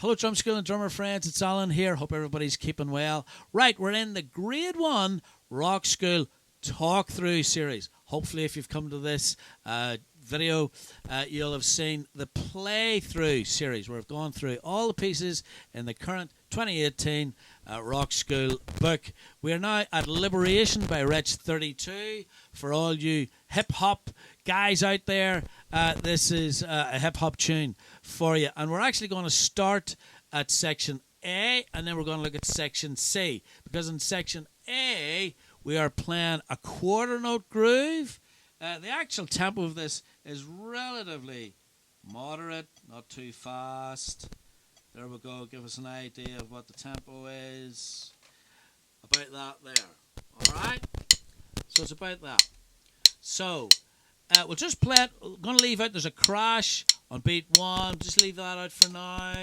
Hello, drum school and drummer friends. It's Alan here. Hope everybody's keeping well. Right, we're in the Grade 1 Rock School Talk Through series. Hopefully, if you've come to this video, you'll have seen the Play Through series where I've gone through all the pieces in the current 2018 Rock School book. We are now at Liberation by Wretch 32. For all you hip-hop guys out there, this is a hip-hop tune for you. And we're actually going to start at section A, and then we're going to look at section C. Because in section A, we are playing a quarter note groove. The actual tempo of this is relatively moderate, not too fast. There we go, give us an idea of what the tempo is. About that there. Alright? So it's about that. So, we'll just play it. We're going to leave out, there's a crash on beat 1. Just leave that out for now.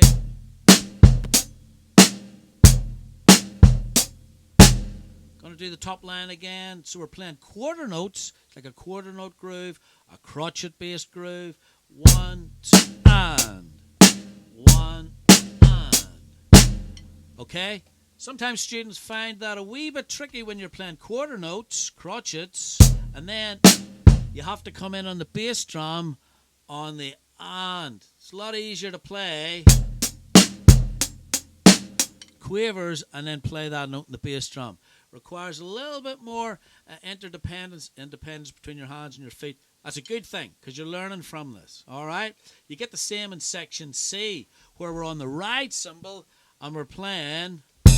Going to do the top line again. So we're playing quarter notes, like a quarter note groove, a crotchet based groove. 1, 2, and 1, and. Okay? Sometimes students find that a wee bit tricky when you're playing quarter notes, crotchets, and then you have to come in on the bass drum on the and. It's a lot easier to play quavers and then play that note in the bass drum. Requires a little bit more independence between your hands and your feet. That's a good thing because you're learning from this. All right? You get the same in section C where we're on the ride cymbal and we're playing 1,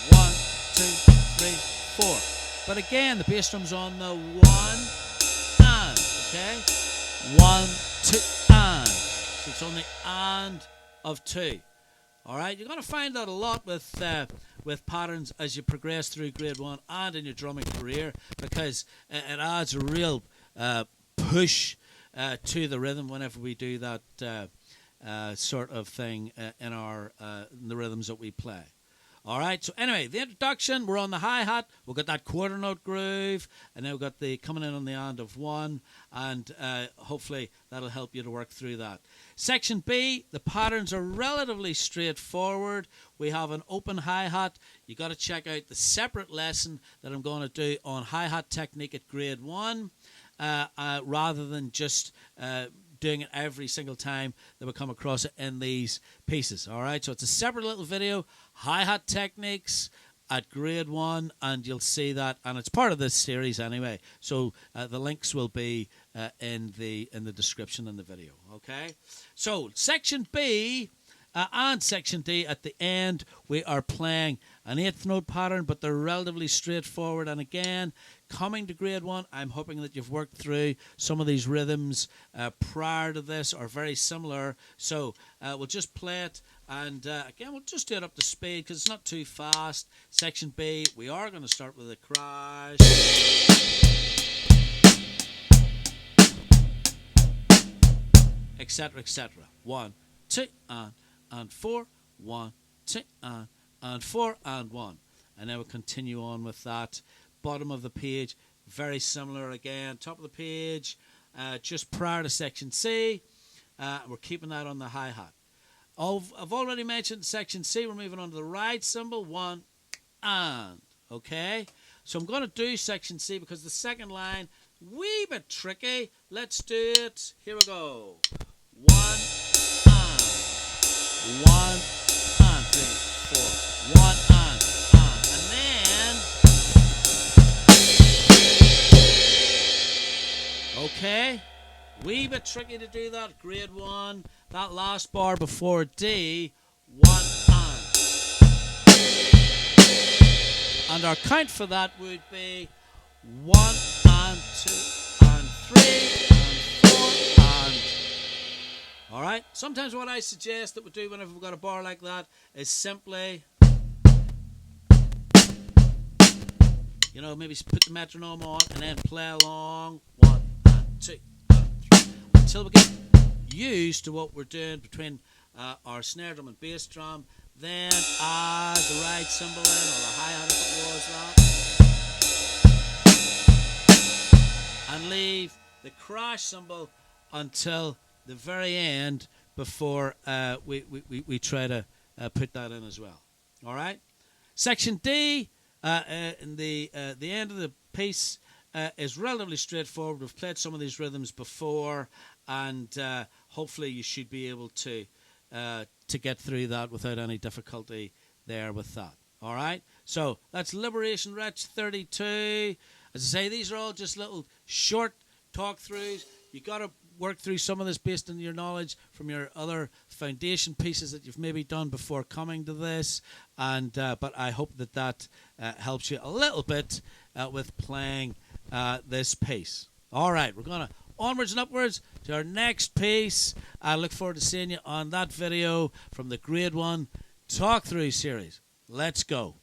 2, 3, 4. But again, the bass drum's on the 1 and, okay? 1, 2, and. So it's on the and of 2. All right? You're going to find that a lot with patterns as you progress through grade 1 and in your drumming career because it adds a real push to the rhythm whenever we do that sort of thing in the rhythms that we play. All right, so anyway, the introduction, we're on the hi-hat, we've got that quarter note groove, and then we've got the coming in on the end of 1, and hopefully that'll help you to work through that. Section B, the patterns are relatively straightforward. We have an open hi-hat. You got to check out the separate lesson that I'm going to do on hi-hat technique at grade 1, rather than just doing it every single time that we come across it in these pieces. All right, so it's a separate little video, hi-hat techniques at grade 1, and you'll see that, and it's part of this series anyway. So the links will be in the description in the video. Okay, so section B and section D at the end, we are playing an 8th note pattern, but they're relatively straightforward. And again, coming to grade 1, I'm hoping that you've worked through some of these rhythms prior to this or very similar. So we'll just play it, and again, we'll just do it up to speed because it's not too fast. Section B, we are going to start with a crash, etc., etc. 1, 2, and 4, 1, 2, and 4, and 1. And then we'll continue on with that. Bottom of the page, very similar again. Top of the page, just prior to section C. We're keeping that on the hi-hat. I've already mentioned section C. We're moving on to the ride cymbal. 1, and. Okay? So I'm going to do section C because the second line, wee bit tricky. Let's do it. Here we go. 1, and. 1, and 3, 4. 1, and. And then, okay, wee bit tricky to do that. Grade 1, that last bar before D, 1, and. And our count for that would be 1, and 2, and 3, and 4, and. Alright, sometimes what I suggest that we do whenever we've got a bar like that is simply, you know, maybe put the metronome on and then play along 1, and 2, and 3 until we get used to what we're doing between our snare drum and bass drum. Then add the ride cymbal in, or the hi-hat if it was that, and leave the crash cymbal until the very end before we try to put that in as well. All right. Section D, in the end of the piece, is relatively straightforward. We've played some of these rhythms before, and hopefully you should be able to get through that without any difficulty there with that. All right. So that's Liberation Wretch 32. As I say, these are all just little short talk throughs. You got to work through some of this based on your knowledge from your other foundation pieces that you've maybe done before coming to this, and but I hope that helps you a little bit with playing this piece. All right, we're gonna onwards and upwards to our next piece. I look forward to seeing you on that video from the Grade 1 talk through series. Let's go.